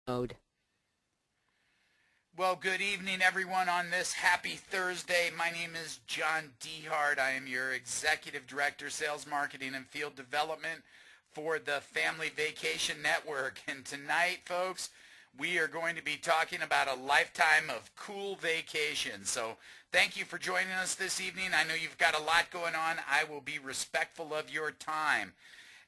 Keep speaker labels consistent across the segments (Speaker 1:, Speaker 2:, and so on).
Speaker 1: mode.
Speaker 2: Well, good evening, everyone, on this happy Thursday. My name is John Dehart. I am your Executive Director, Sales Marketing and Field Development for the Family Vacation Network. And tonight, folks, we are going to be talking about a lifetime of cool vacations. So thank you for joining us this evening. I know you've got a lot going on. I will be respectful of your time.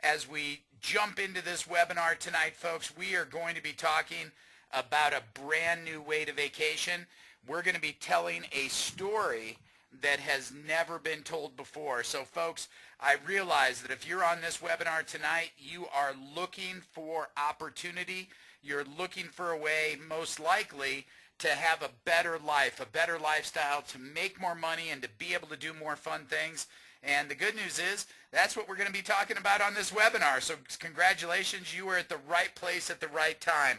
Speaker 2: As we jump into this webinar tonight, folks, we are going to be talking about a brand new way to vacation. We're going to be telling a story that has never been told before. So folks, I realize that if you're on this webinar tonight, you are looking for opportunity. You're looking for a way, most likely, to have a better life, a better lifestyle, to make more money and to be able to do more fun things. And the good news is that's what we're going to be talking about on this webinar. So congratulations, you are at the right place at the right time.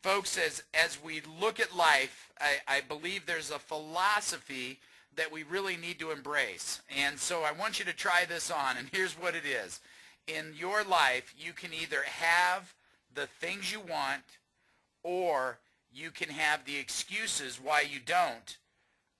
Speaker 2: Folks, as we look at life, I believe there's a philosophy that we really need to embrace. And so I want you to try this on, and here's what it is. In your life, you can either have the things you want, or you can have the excuses why you don't,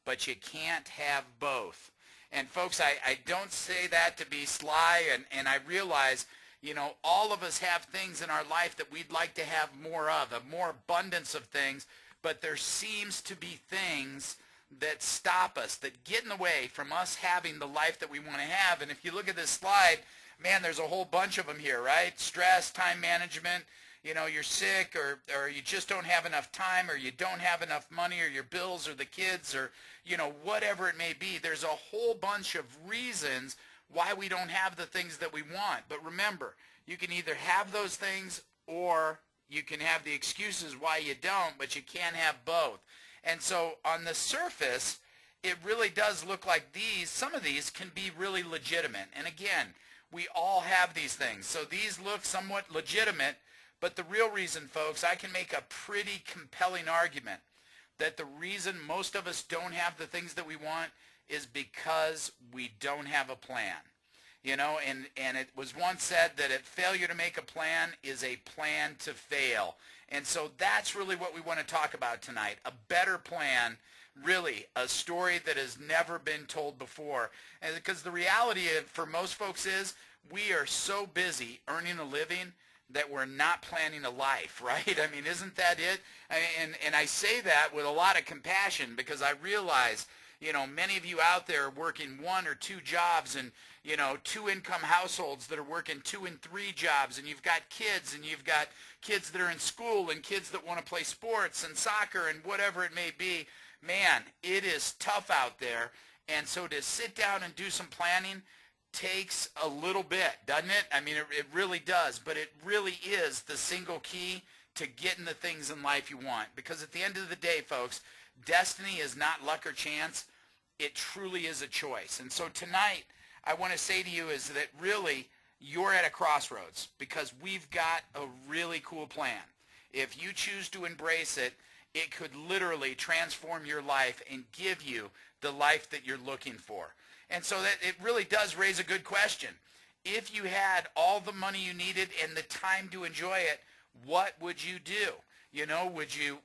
Speaker 2: but you can't have both. And folks, I don't say that to be sly, and I realize, you know, all of us have things in our life that we'd like to have more of, a more abundance of things, but there seems to be things that stop us, that get in the way from us having the life that we want to have. And if you look at this slide, man, there's a whole bunch of them here, right? Stress, time management, you know, you're sick, or you just don't have enough time, or you don't have enough money, or your bills, or the kids, or, you know, whatever it may be. There's a whole bunch of reasons why we don't have the things that we want. But remember, you can either have those things, or you can have the excuses why you don't, but you can't have both. And so on the surface, it really does look like some of these can be really legitimate. And again, we all have these things. So these look somewhat legitimate, but the real reason, folks, I can make a pretty compelling argument that the reason most of us don't have the things that we want is because we don't have a plan. You know, and it was once said that a failure to make a plan is a plan to fail. And so that's really what we want to talk about tonight, a better plan, really a story that has never been told before. And because the reality for most folks is we are so busy earning a living that we're not planning a life, right? I mean, isn't that it? And I say that with a lot of compassion because I realize, you know, many of you out there are working one or two jobs, and, you know, two-income households that are working 2 and 3 jobs, and you've got kids, and you've got kids that are in school, and kids that want to play sports and soccer and whatever it may be. Man, it is tough out there. And so to sit down and do some planning takes a little bit, doesn't it? I mean, it really does, but it really is the single key to getting the things in life you want. Because at the end of the day, folks, destiny is not luck or chance. It truly is a choice. And so tonight, I want to say to you is that really you're at a crossroads because we've got a really cool plan. If you choose to embrace it, it could literally transform your life and give you the life that you're looking for. And so that it really does raise a good question. If you had all the money you needed and the time to enjoy it, what would you do? You know, would you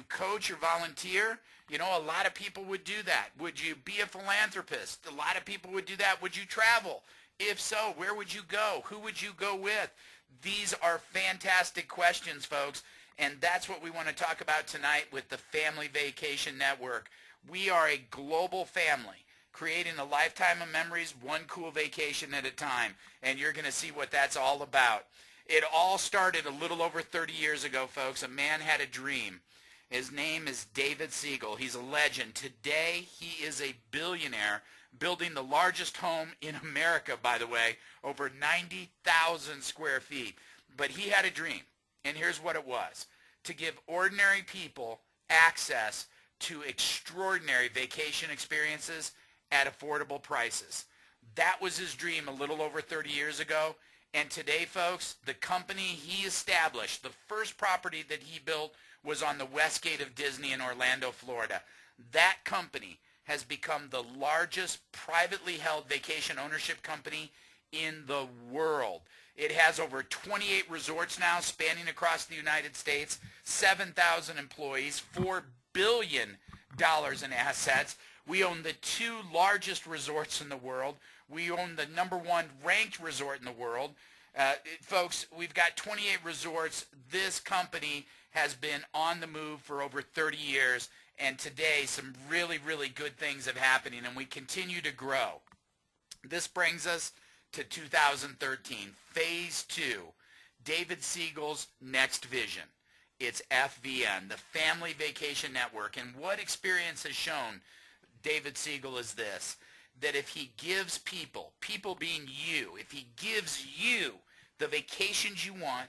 Speaker 2: coach or volunteer? You know, a lot of people would do that. Would you be a philanthropist? A lot of people would do that. Would you travel? If so, where would you go? Who would you go with? These are fantastic questions, folks, and that's what we want to talk about tonight with the Family Vacation Network. We are a global family, creating a lifetime of memories, one cool vacation at a time, and you're going to see what that's all about. It all started a little over 30 years ago, folks. A man had a dream. His name is David Siegel. He's a legend. Today, he is a billionaire building the largest home in America, by the way, over 90,000 square feet. But he had a dream, and here's what it was: to give ordinary people access to extraordinary vacation experiences at affordable prices. That was his dream a little over 30 years ago. And today, folks, the company he established, the first property that he built was on the west gate of Disney in Orlando, Florida. That company has become the largest privately held vacation ownership company in the world. It has over 28 resorts now spanning across the United States, 7,000 employees, $4 billion in assets. We own the 2 largest resorts in the world. We own the #1 ranked resort in the world. Folks, we've got 28 resorts. This company has been on the move for over 30 years, and today some really, really good things have happening, and we continue to grow. This brings us to 2013, Phase 2, David Siegel's next vision. It's FVN, the Family Vacation Network. And what experience has shown David Siegel is this, that if he gives people being you, if he gives you the vacations you want,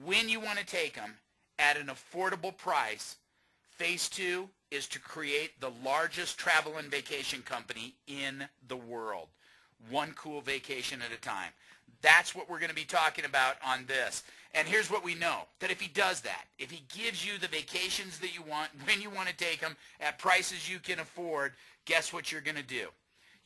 Speaker 2: when you want to take them, at an affordable price, Phase 2 is to create the largest travel and vacation company in the world. One cool vacation at a time. That's what we're going to be talking about on this. And here's what we know, that if he does that, if he gives you the vacations that you want, when you want to take them, at prices you can afford, guess what you're going to do?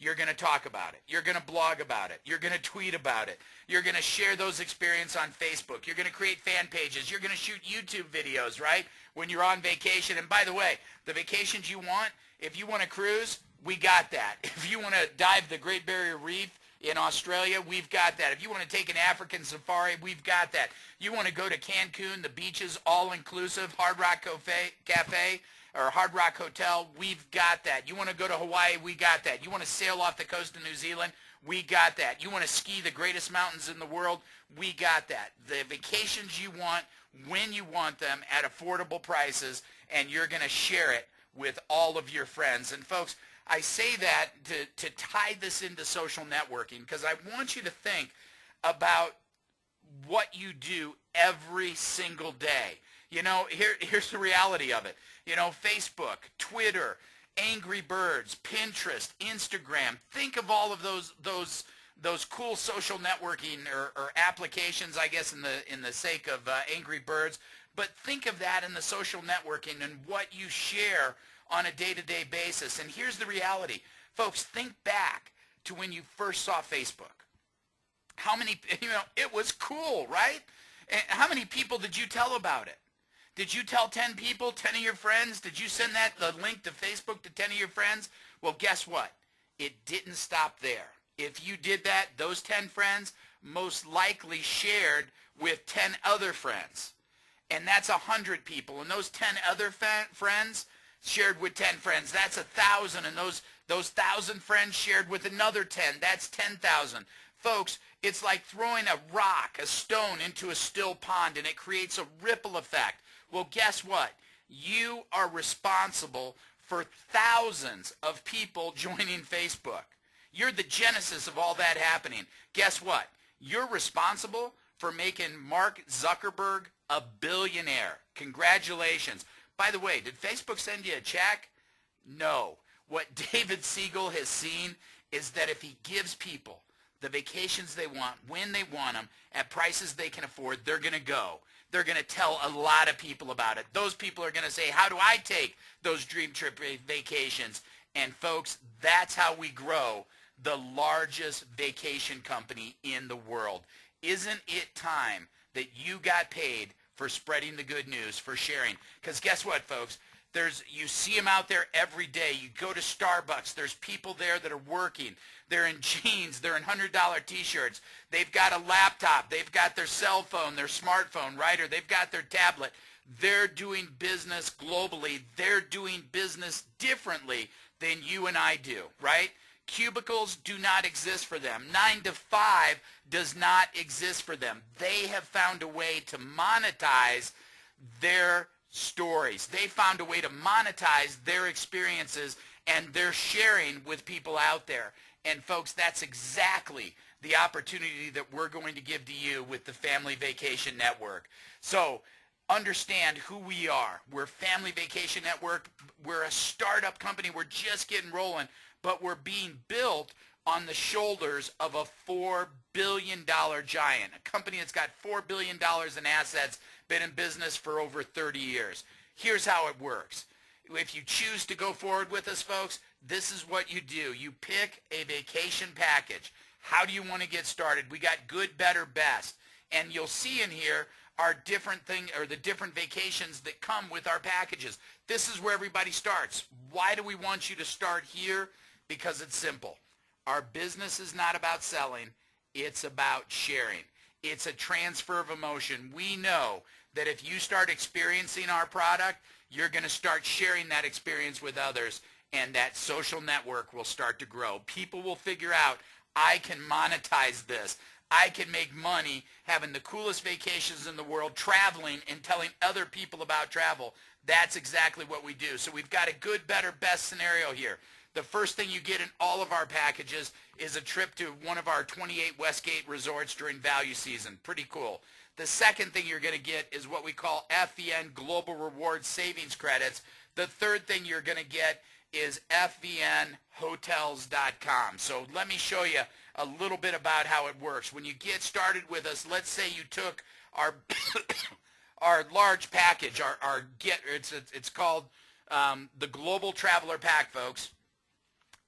Speaker 2: You're going to talk about it. You're going to blog about it. You're going to tweet about it. You're going to share those experiences on Facebook. You're going to create fan pages. You're going to shoot YouTube videos, right, when you're on vacation. And by the way, the vacations you want, if you want to cruise, we got that. If you want to dive the Great Barrier Reef in Australia, we've got that. If you want to take an African safari, we've got that. You want to go to Cancun, the beaches, all-inclusive, Hard Rock Cafe, or Hard Rock Hotel, we've got that. You want to go to Hawaii, we got that. You want to sail off the coast of New Zealand, we got that. You want to ski the greatest mountains in the world, we got that. The vacations you want, when you want them, at affordable prices, and you're going to share it with all of your friends. And folks, I say that to tie this into social networking, because I want you to think about what you do every single day. You know, here's the reality of it. You know, Facebook, Twitter, Angry Birds, Pinterest, Instagram. Think of all of those cool social networking or applications, I guess, in the sake of Angry Birds. But think of that in the social networking and what you share on a day-to-day basis. And here's the reality. Folks, think back to when you first saw Facebook. How many, it was cool, right? And how many people did you tell about it? Did you tell 10 people, 10 of your friends? Did you send the link to Facebook to 10 of your friends? Well, guess what? It didn't stop there. If you did that, those 10 friends most likely shared with 10 other friends. And that's 100 people. And those 10 other friends shared with 10 friends. That's 1,000. And those 1,000 friends shared with another 10. That's 10,000. Folks, it's like throwing a rock, a stone, into a still pond, and it creates a ripple effect. Well, guess what? You are responsible for thousands of people joining Facebook. You're the genesis of all that happening. Guess what? You're responsible for making Mark Zuckerberg a billionaire. Congratulations. By the way, did Facebook send you a check? No. What David Siegel has seen is that if he gives people the vacations they want, when they want them, at prices they can afford, they're going to go. They're going to tell a lot of people about it. Those people are going to say, how do I take those dream trip vacations? And folks, that's how we grow the largest vacation company in the world. Isn't it time that you got paid for spreading the good news, for sharing? Because guess what, folks? You see them out there every day. You go to Starbucks, there's people there that are working. They're in jeans, they're in $100 t-shirts. They've got a laptop, they've got their cell phone, their smartphone, right? Or they've got their tablet. They're doing business globally. They're doing business differently than you and I do, right? Cubicles do not exist for them. 9 to 5 does not exist for them. They have found a way to monetize their stories. They found a way to monetize their experiences, and they're sharing with people out there. And folks, that's exactly the opportunity that we're going to give to you with the Family Vacation Network. So understand who we are. We're Family Vacation Network. We're a startup company. We're just getting rolling, but we're being built on the shoulders of a $4 billion giant, a company that's got $4 billion in assets, been in business for over 30 years. Here's how it works. If you choose to go forward with us, folks, this is what you do. You pick a vacation package. How do you want to get started? We got good, better, best. And you'll see in here our different the different vacations that come with our packages. This is where everybody starts. Why do we want you to start here? Because it's simple. Our business is not about selling. It's about sharing. It's a transfer of emotion. We know that if you start experiencing our product, you're going to start sharing that experience with others, and that social network will start to grow. People will figure out, I can monetize this. I can make money having the coolest vacations in the world, traveling and telling other people about travel. That's exactly what we do. So we've got a good, better, best scenario here. The first thing you get in all of our packages is a trip to one of our 28 Westgate resorts during value season. Pretty cool. The second thing you're going to get is what we call FVN Global Rewards Savings Credits. The third thing you're going to get is FVNHotels.com. So let me show you a little bit about how it works. When you get started with us, let's say you took our our large package, it's called the Global Traveler Pack, folks.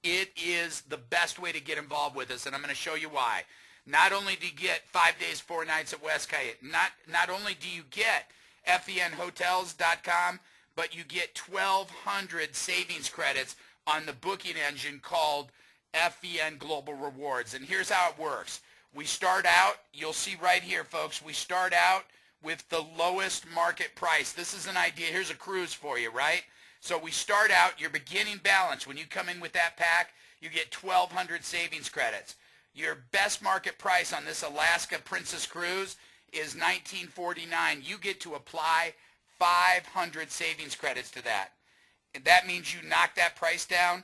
Speaker 2: It is the best way to get involved with us, and I'm going to show you why. Not only do you get 5 days, 4 nights at Westgate, not only do you get FVNHotels.com, but you get 1,200 savings credits on the booking engine called FVN Global Rewards. And here's how it works. We start out, you'll see right here, folks, we start out with the lowest market price. This is an idea. Here's a cruise for you, right? So we start out, your beginning balance, when you come in with that pack, you get 1,200 savings credits. Your best market price on this Alaska Princess Cruise is $19.49. You get to apply 500 savings credits to that. And that means you knock that price down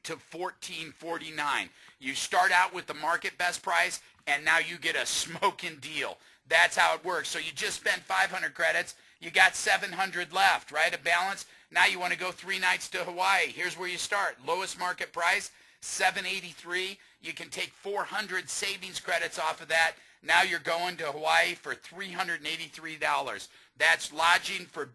Speaker 2: to $14.49. You start out with the market best price, and now you get a smoking deal. That's how it works. So you just spent 500 credits. You got 700 left, right? A balance. Now you want to go 3 nights to Hawaii. Here's where you start. Lowest market price, $783. You can take 400 savings credits off of that. Now you're going to Hawaii for $383. That's lodging for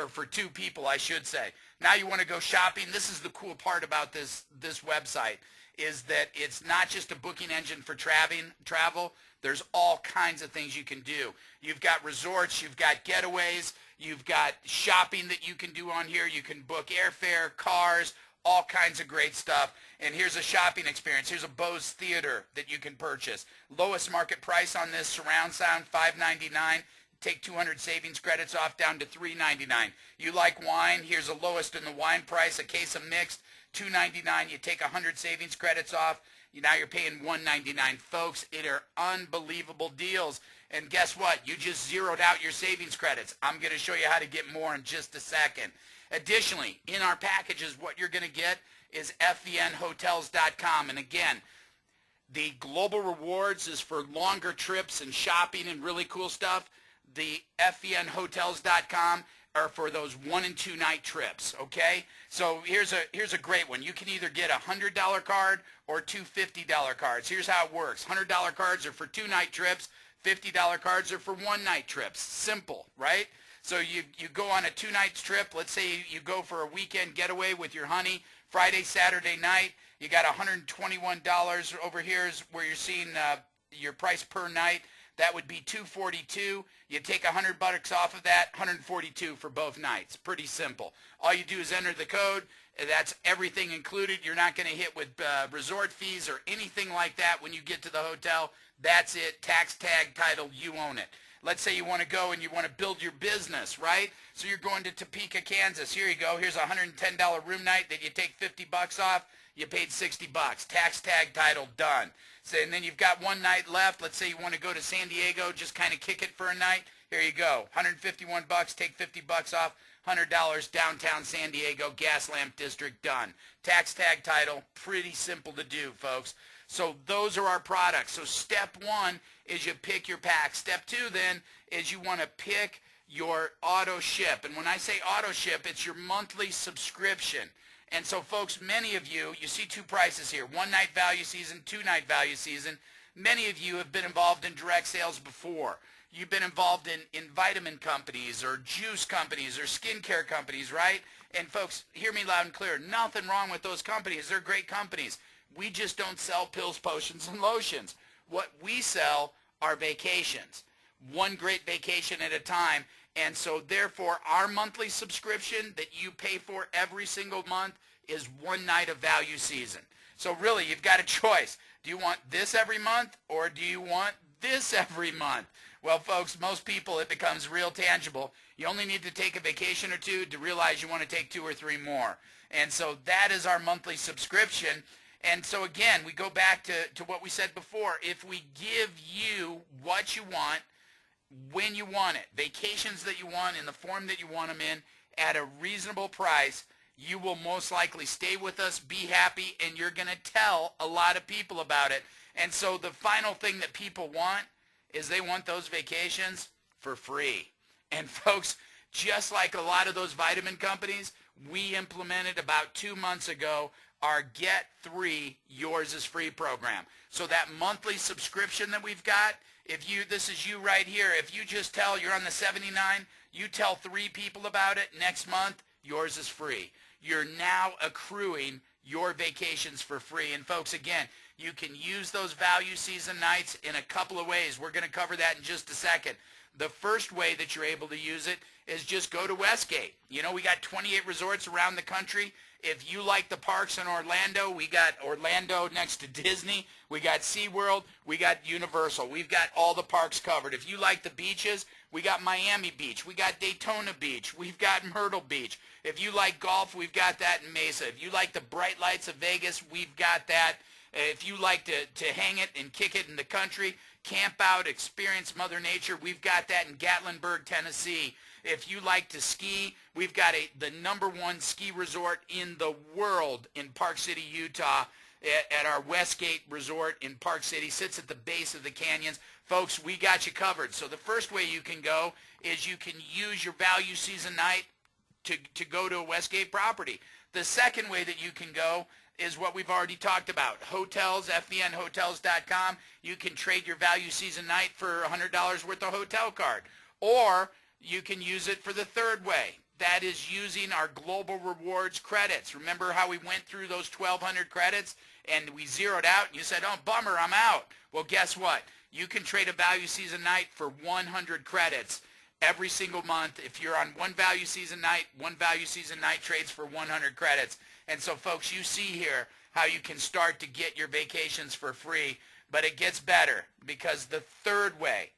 Speaker 2: for 2 people, I should say. Now you want to go shopping. This is the cool part about this website, is that it's not just a booking engine for travel. There's all kinds of things you can do. You've got resorts, you've got getaways, you've got shopping that you can do on here. You can book airfare, cars, all kinds of great stuff. And here's a shopping experience. Here's a Bose Theater that you can purchase. Lowest market price on this surround sound, $599. Take 200 savings credits off down to $399. You like wine? Here's the lowest in the wine price. A case of mixed, $299. You take 100 savings credits off. Now you're paying $199. Folks, it are unbelievable deals. And guess what? You just zeroed out your savings credits. I'm going to show you how to get more in just a second. Additionally, in our packages, what you're going to get is FVNHotels.com. And again, the Global Rewards is for longer trips and shopping and really cool stuff. The FVNHotels.com are for those 1 and 2 night trips, okay? So here's a great one. You can either get a $100 card or 2 $50 cards. Here's how it works. $100 cards are for 2 night trips. $50 cards are for 1 night trips. Simple, right? So you go on a 2 night trip. Let's say you go for a weekend getaway with your honey, Friday, Saturday night. You got $121 over here is where you're seeing your price per night. That would be $242. You take $100 off of that, $142 for both nights. Pretty simple. All you do is enter the code. That's everything included. You're not going to hit with resort fees or anything like that when you get to the hotel. That's it. Tax tag title, you own it. Let's say you want to go and you want to build your business, right? So you're going to Topeka, Kansas. Here you go. Here's a $110 room night that you take $50 off. You paid $60. Tax tag title, done. So, and then you've got 1 night left. Let's say you want to go to San Diego, just kind of kick it for a night. Here you go. $151, take $50 off. $100 downtown San Diego, Gaslamp District, done. Tax tag title, pretty simple to do, folks. So those are our products. So step 1 is you pick your pack. Step 2 then is you want to pick your auto ship. And when I say auto ship, it's your monthly subscription. And so folks, many of you see 2 prices here, 1 night value season, 2 night value season. Many of you have been involved in direct sales before. You've been involved in vitamin companies or juice companies or skincare companies, right? And folks, hear me loud and clear. Nothing wrong with those companies. They're great companies. We just don't sell pills, potions, and lotions. What we sell are vacations, one great vacation at a time. And so therefore, our monthly subscription that you pay for every single month is one night of value season. So really, you've got a choice. Do you want this every month, or do you want this every month? Well, folks, most people, it becomes real tangible. You only need to take a vacation or two to realize you want to take 2 or 3 more. And so that is our monthly subscription. And so again, we go back to what we said before. If we give you what you want, when you want it, vacations that you want in the form that you want them in at a reasonable price, you will most likely stay with us, be happy, and you're going to tell a lot of people about it. And so the final thing that people want is they want those vacations for free. And folks, just like a lot of those vitamin companies, we implemented about 2 months ago our Get 3 Yours is Free program. So that monthly subscription that we've got, this is you right here, if you just tell, you're on the 79, you tell 3 people about it, next month, yours is free. You're now accruing your vacations for free. And folks, again, you can use those value season nights in a couple of ways. We're going to cover that in just a second. The first way that you're able to use it is just go to Westgate. You know, we got 28 resorts around the country. If you like the parks in Orlando, we got Orlando next to Disney. We got SeaWorld. We got Universal. We've got all the parks covered. If you like the beaches, we got Miami Beach. We got Daytona Beach. We've got Myrtle Beach. If you like golf, we've got that in Mesa. If you like the bright lights of Vegas, we've got that. If you like to hang it and kick it in the country, camp out, experience Mother Nature, we've got that in Gatlinburg, Tennessee. If you like to ski, we've got the #1 ski resort in the world in Park City, Utah, at our Westgate Resort in Park City. Sits at the base of the canyons. Folks, we got you covered. So the first way you can go is you can use your value season night to go to a Westgate property. The second way that you can go is what we've already talked about. Hotels, fvnhotels.com. You can trade your value season night for $100 worth of hotel card. Or you can use it for the third way. That is using our Global Rewards credits. Remember how we went through those 1,200 credits and we zeroed out and you said, oh, bummer, I'm out. Well, guess what? You can trade a value season night for 100 credits every single month. If you're on one value season night trades for 100 credits. And so, folks, you see here how you can start to get your vacations for free. But it gets better, because the third way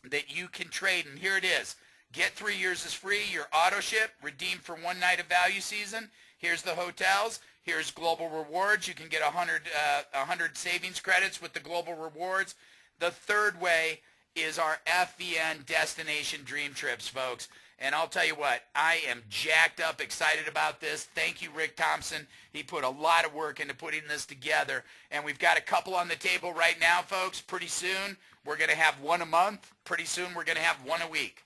Speaker 2: that you can trade, and here it is, Get 3 years is free. Your auto ship, redeemed for 1 night of value season. Here's the hotels. Here's Global Rewards. You can get 100 savings credits with the Global Rewards. The third way is our FVN Destination Dream Trips, folks. And I'll tell you what, I am jacked up, excited about this. Thank you, Rick Thompson. He put a lot of work into putting this together. And we've got a couple on the table right now, folks. Pretty soon, we're going to have one a month. Pretty soon, we're going to have one a week.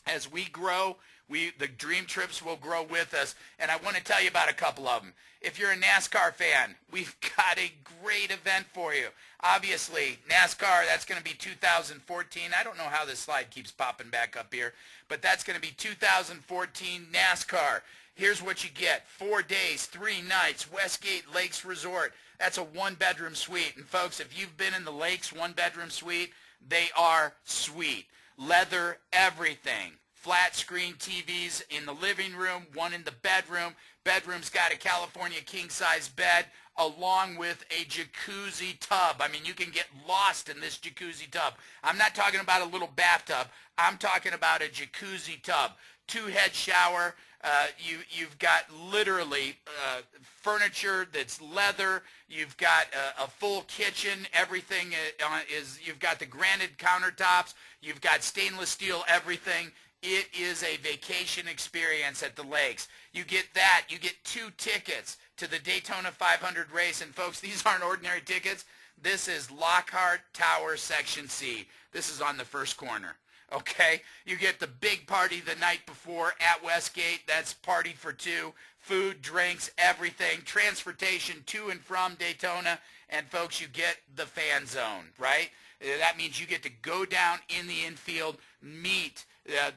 Speaker 2: As we grow, the Dream Trips will grow with us. And I want to tell you about a couple of them. If you're a NASCAR fan, we've got a great event for you. Obviously, NASCAR, that's going to be 2014. I don't know how this slide keeps popping back up here, but that's going to be 2014 NASCAR. Here's what you get. 4 days, 3 nights, Westgate Lakes Resort. That's a 1-bedroom suite. And folks, if you've been in the Lakes 1-bedroom suite, they are sweet. Leather, everything. Flat screen TVs in the living room, one in the bedroom. Bedroom's got a California king-size bed along with a jacuzzi tub. I mean, you can get lost in this jacuzzi tub. I'm not talking about a little bathtub. I'm talking about a jacuzzi tub. 2-head shower. You've got literally furniture that's leather. You've got a full kitchen. Everything you've got the granite countertops. You've got stainless steel everything. It is a vacation experience at the lakes. You get that. You get 2 tickets to the Daytona 500 race. And folks, these aren't ordinary tickets. This is Lockhart Tower Section C. This is on the first corner. Okay? You get the big party the night before at Westgate. That's party for 2. Food, drinks, everything. Transportation to and from Daytona. And folks, you get the fan zone, right? That means you get to go down in the infield, meet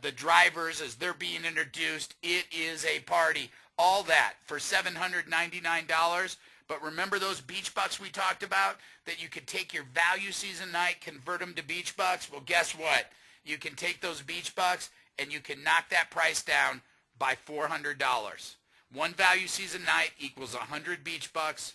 Speaker 2: the drivers as they're being introduced. It is a party. All that for $799. But remember those beach bucks we talked about that you could take your value season night, convert them to beach bucks? Well, guess what? You can take those beach bucks and you can knock that price down by $400. One value season night equals 100 beach bucks,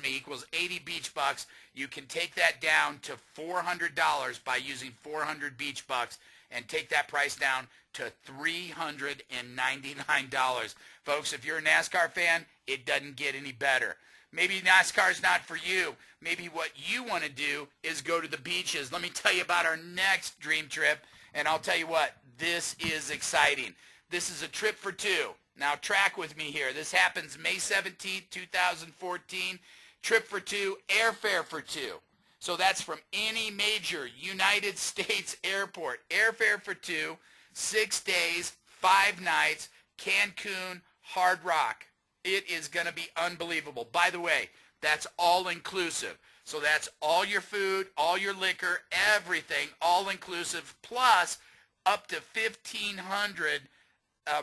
Speaker 2: equals 80 beach bucks. You can take that down to $400 by using 400 beach bucks and take that price down to $399. Folks, if you're a NASCAR fan, it doesn't get any better. Maybe NASCAR's not for you. Maybe what you want to do is go to the beaches. Let me tell you about our next dream trip, and I'll tell you what, this is exciting. This is a trip for two. Now track with me here. This happens May 17th, 2014. Trip for two, airfare for two. So that's from any major United States airport. Airfare for two, 6 days, 5 nights, Cancun, Hard Rock. It is going to be unbelievable. By the way, that's all inclusive. So that's all your food, all your liquor, everything, all inclusive, plus up to 1,500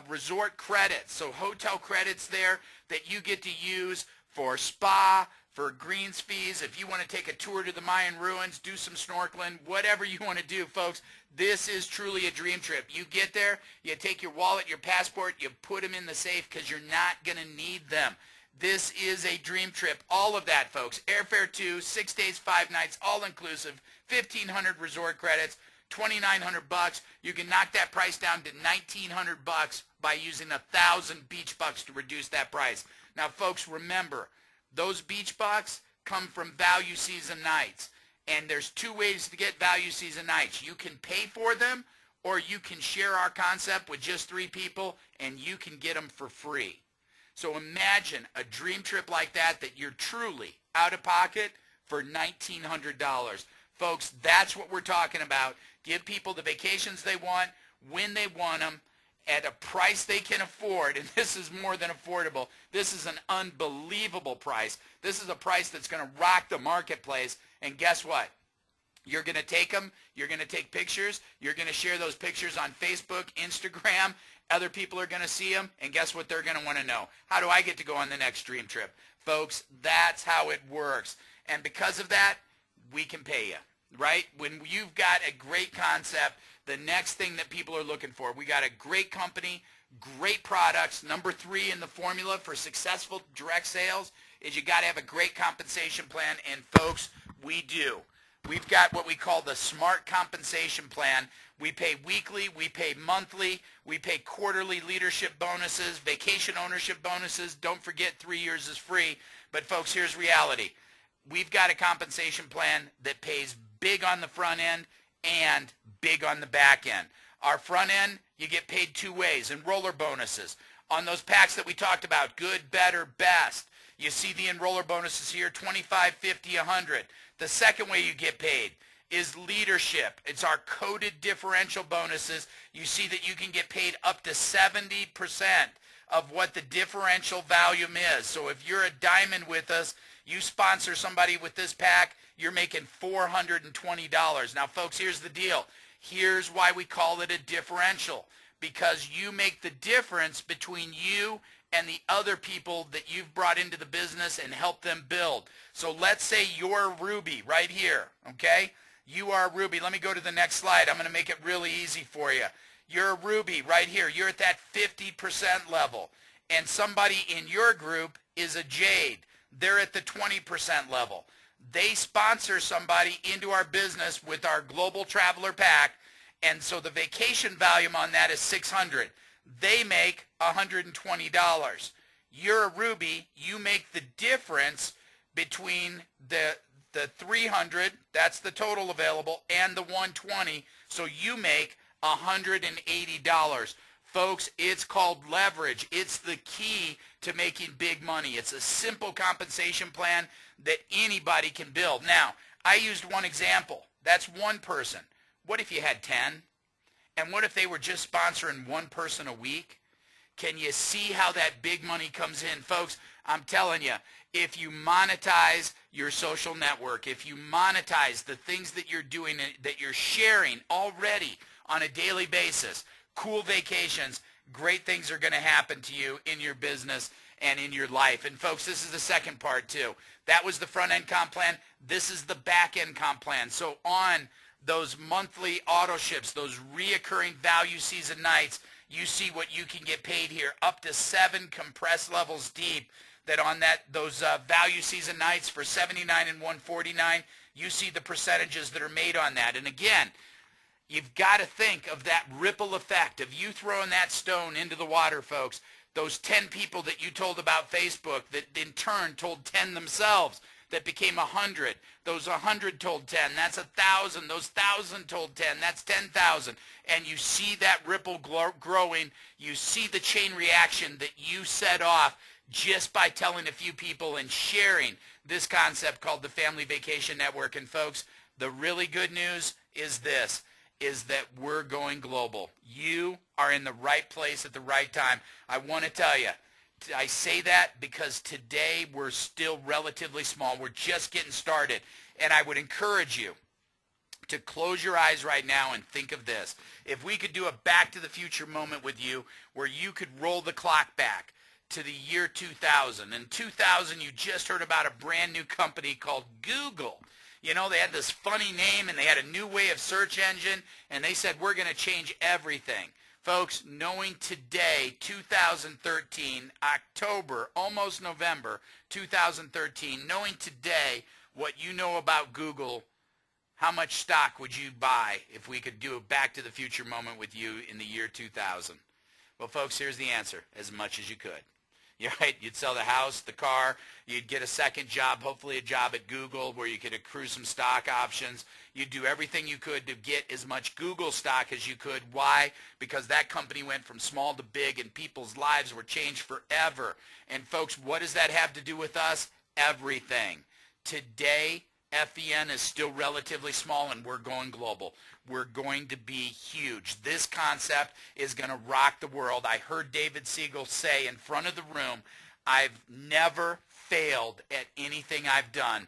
Speaker 2: resort credits. So hotel credits there that you get to use for spa, for greens fees, if you want to take a tour to the Mayan ruins, do some snorkeling, whatever you want to do, folks, this is truly a dream trip. You get there, you take your wallet, your passport, you put them in the safe because you're not going to need them. This is a dream trip. All of that, folks. Airfare 2, 6 days, 5 nights, all inclusive, 1,500 resort credits, $2,900. You can knock that price down to $1,900 by using 1,000 beach bucks to reduce that price. Now, folks, remember, those beach bucks come from value season nights. And there's 2 ways to get value season nights. You can pay for them, or you can share our concept with just 3 people, and you can get them for free. So imagine a dream trip like that you're truly out of pocket for $1,900. Folks, that's what we're talking about. Give people the vacations they want, when they want them, at a price they can afford, and this is more than affordable. This is an unbelievable price. This is a price that's going to rock the marketplace, and guess what? You're going to take them, you're going to take pictures, you're going to share those pictures on Facebook, Instagram, other people are going to see them, and guess what they're going to want to know? How do I get to go on the next dream trip? Folks, that's how it works, and because of that, we can pay you, right? When you've got a great concept, the next thing that people are looking for, we got a great company, great products. Number 3 in the formula for successful direct sales is you got to have a great compensation plan, and folks, we do. We've got what we call the SMART compensation plan. We pay weekly, we pay monthly, we pay quarterly leadership bonuses, vacation ownership bonuses. Don't forget 3 years is free. But folks, here's reality. We've got a compensation plan that pays big on the front end and big on the back end. Our front end, you get paid 2 ways, enroller bonuses. On those packs that we talked about, good, better, best, you see the enroller bonuses here, 25, 50, 100. The second way you get paid is leadership. It's our coded differential bonuses. You see that you can get paid up to 70% of what the differential volume is. So if you're a diamond with us, you sponsor somebody with this pack, you're making $420. Now, folks, here's the deal. Here's why we call it a differential. Because you make the difference between you and the other people that you've brought into the business and help them build. So let's say you're Ruby right here, okay? You are Ruby. Let me go to the next slide. I'm going to make it really easy for you. You're a Ruby right here. You're at that 50% level. And somebody in your group is a Jade. They're at the 20% level. They sponsor somebody into our business with our Global Traveler Pack, and so the vacation volume on that is $600. They make $120. You're a Ruby. You make the difference between the 300, that's the total available, and the 120, so you make $180. Folks, it's called leverage. It's the key to making big money. It's a simple compensation plan that anybody can build. Now, I used one example. That's one person. What if you had 10? And what if they were just sponsoring one person a week? Can you see how that big money comes in? Folks, I'm telling you, if you monetize your social network, if you monetize the things that you're doing, that you're sharing already on a daily basis, cool vacations, great things are going to happen to you in your business. and in your life. And folks, this is the second part too. That was the front-end comp plan. This is the back-end comp plan. So on those monthly auto ships, those reoccurring value season nights, you see what you can get paid here, up to 7 compressed levels deep, that on those value season nights for 79 and 149, you see the percentages that are made on that. And again, you've got to think of that ripple effect of you throwing that stone into the water, folks. Those 10 people that you told about Facebook that in turn told 10 themselves, that became 100. Those 100 told 10. That's 1,000. Those 1,000 told 10. That's 10,000. And you see that ripple growing. You see the chain reaction that you set off just by telling a few people and sharing this concept called the Family Vacation Network. And folks, the really good news is this, is that we're going global. You are in the right place at the right time. I want to tell you, I say that because today we're still relatively small. We're just getting started. And I would encourage you to close your eyes right now and think of this. If we could do a back to the future moment with you where you could roll the clock back to the year 2000. In 2000, you just heard about a brand new company called Google. You know, they had this funny name and they had a new way of search engine, and they said, we're going to change everything. Folks, knowing today, 2013, October, almost November 2013, knowing today what you know about Google, how much stock would you buy if we could do a back to the future moment with you in the year 2000? Well, folks, here's the answer: as much as you could. You're right. You'd sell the house, the car. You'd get a second job, hopefully a job at Google where you could accrue some stock options. You'd do everything you could to get as much Google stock as you could. Why? Because that company went from small to big and people's lives were changed forever. And folks, what does that have to do with us? Everything. Today, FVN is still relatively small and we're going global. We're going to be huge. This concept is going to rock the world. I heard David Siegel say in front of the room, I've never failed at anything I've done.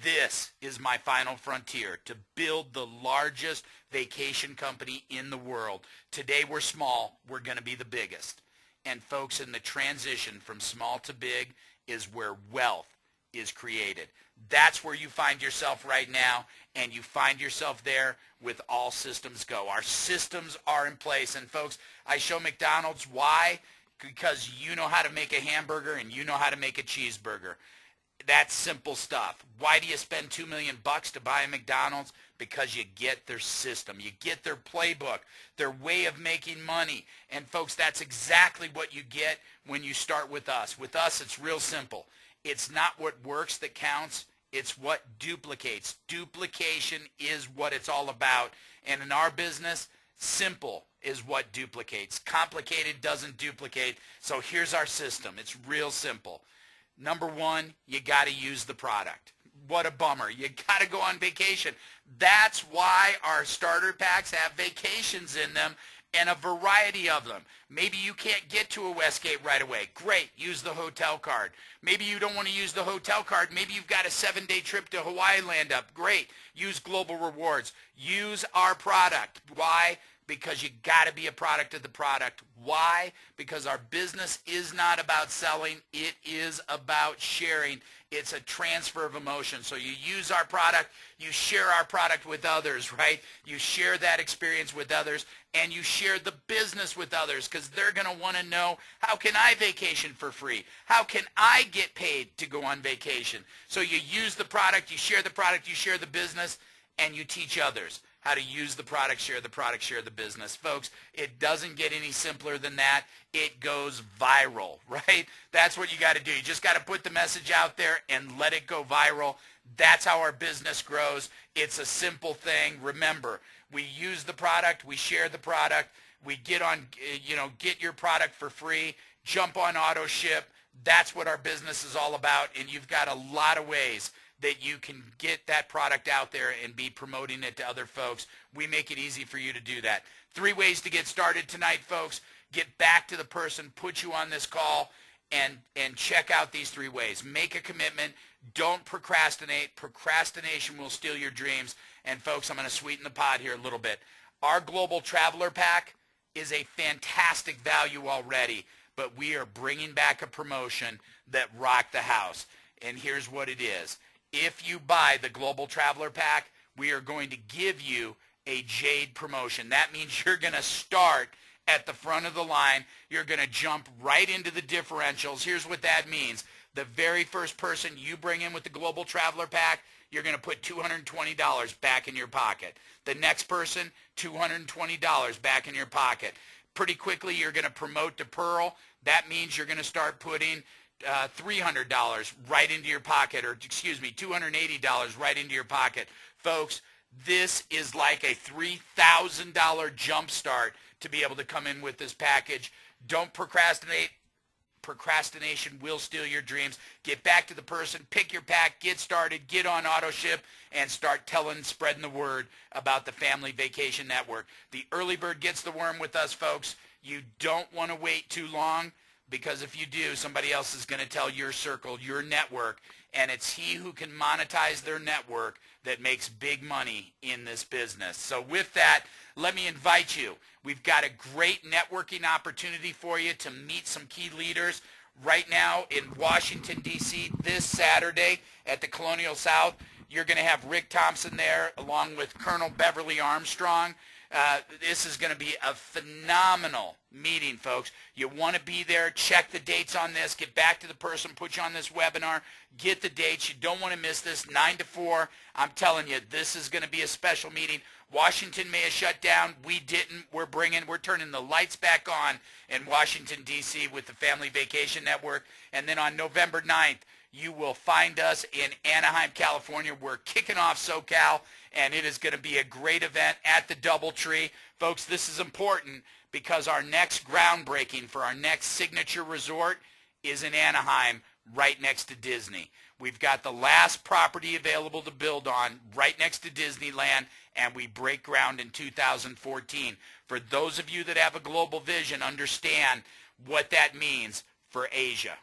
Speaker 2: This is my final frontier, to build the largest vacation company in the world. Today we're small. We're going to be the biggest. And folks, in the transition from small to big is where wealth is created. That's where you find yourself right now, and you find yourself there with all systems go. Our systems are in place. And folks, I show McDonald's. Why? Because you know how to make a hamburger and you know how to make a cheeseburger. That's simple stuff. Why do you spend $2 million to buy a McDonald's? Because you get their system. You get their playbook, their way of making money. And folks, that's exactly what you get when you start with us. With us, it's real simple. It's not what works that counts. It's what duplicates. Duplication is what it's all about. And in our business, simple is what duplicates. Complicated doesn't duplicate. So here's our system. It's real simple. Number one, you got to use the product. What a bummer. You got to go on vacation. That's why our starter packs have vacations in them, and a variety of them. Maybe you can't get to a Westgate right away. Great, use the hotel card. Maybe you don't want to use the hotel card. Maybe you've got a 7-day trip to Hawaii land up. Great, use Global Rewards. Use our product. Why? Because you got to be a product of the product. Why? Because our business is not about selling. It is about sharing. It's a transfer of emotion. So you use our product, you share our product with others, right? You share that experience with others, and you share the business with others, because they're going to want to know, how can I vacation for free? How can I get paid to go on vacation? So you use the product, you share the business, and you teach others how to use the product, share the business. Folks, it doesn't get any simpler than that. It goes viral, right? That's what you got to do. You just got to put the message out there and let it go viral. That's how our business grows. It's a simple thing. Remember, we use the product, we share the product, we get your product for free, jump on AutoShip. That's what our business is all about, and you've got a lot of ways that you can get that product out there and be promoting it to other folks. We make it easy for you to do that. 3 ways to get started tonight, folks. Get back to the person, put you on this call, and check out these 3 ways. Make a commitment. Don't procrastinate. Procrastination will steal your dreams. And folks, I'm going to sweeten the pot here a little bit. Our Global Traveler Pack is a fantastic value already. but we are bringing back a promotion that rocked the house. And here's what it is. If you buy the Global Traveler Pack, we are going to give you a Jade promotion. That means you're going to start at the front of the line. You're going to jump right into the differentials. Here's what that means. The very first person you bring in with the Global Traveler Pack, you're going to put $220 back in your pocket. The next person, $220 back in your pocket. Pretty quickly, you're going to promote to Pearl. That means you're going to start putting $300 right into your pocket, or excuse me, $280 right into your pocket. Folks, this is like a $3,000 jump start to be able to come in with this package. Don't procrastinate. Procrastination will steal your dreams. Get back to the person, pick your pack, get started, get on auto ship, and start spreading the word about the Family Vacation Network. The early bird gets the worm with us, folks. You don't want to wait too long, because if you do, somebody else is going to tell your circle, your network, and it's he who can monetize their network that makes big money in this business. So with that, let me invite you. We've got a great networking opportunity for you to meet some key leaders right now in Washington, D.C. this Saturday at the Colonial South. You're going to have Rick Thompson there along with Colonel Beverly Armstrong. This is going to be a phenomenal meeting, folks. You want to be there. Check the dates on this. Get back to the person. Put you on this webinar. Get the dates. You don't want to miss this. 9 to 4. I'm telling you, this is going to be a special meeting. Washington may have shut down. We didn't. We're turning the lights back on in Washington, D.C. with the Family Vacation Network. And then on November 9th, you will find us in Anaheim, California. We're kicking off SoCal, and it is going to be a great event at the DoubleTree. Folks, this is important because our next groundbreaking for our next signature resort is in Anaheim, right next to Disney. We've got the last property available to build on right next to Disneyland, and we break ground in 2014. For those of you that have a global vision, understand what that means for Asia.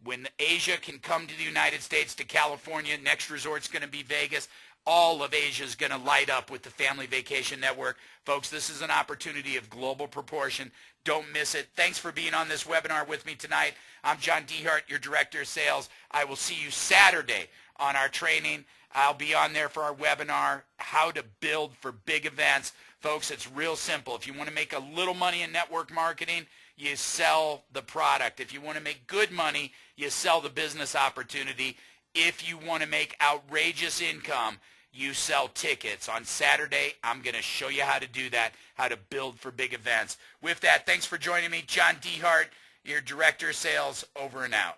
Speaker 2: When Asia can come to the United States, to California, next resort's going to be Vegas. All of Asia is going to light up with the Family Vacation Network. Folks, this is an opportunity of global proportion. Don't miss it. Thanks for being on this webinar with me tonight. I'm John Dehart, your Director of Sales. I will see you Saturday on our training. I'll be on there for our webinar, How to Build for Big Events. Folks, it's real simple. If you want to make a little money in network marketing, you sell the product. If you want to make good money, you sell the business opportunity. If you want to make outrageous income, you sell tickets. On Saturday, I'm going to show you how to do that, how to build for big events. With that, thanks for joining me. John Dehart, your Director of Sales, over and out.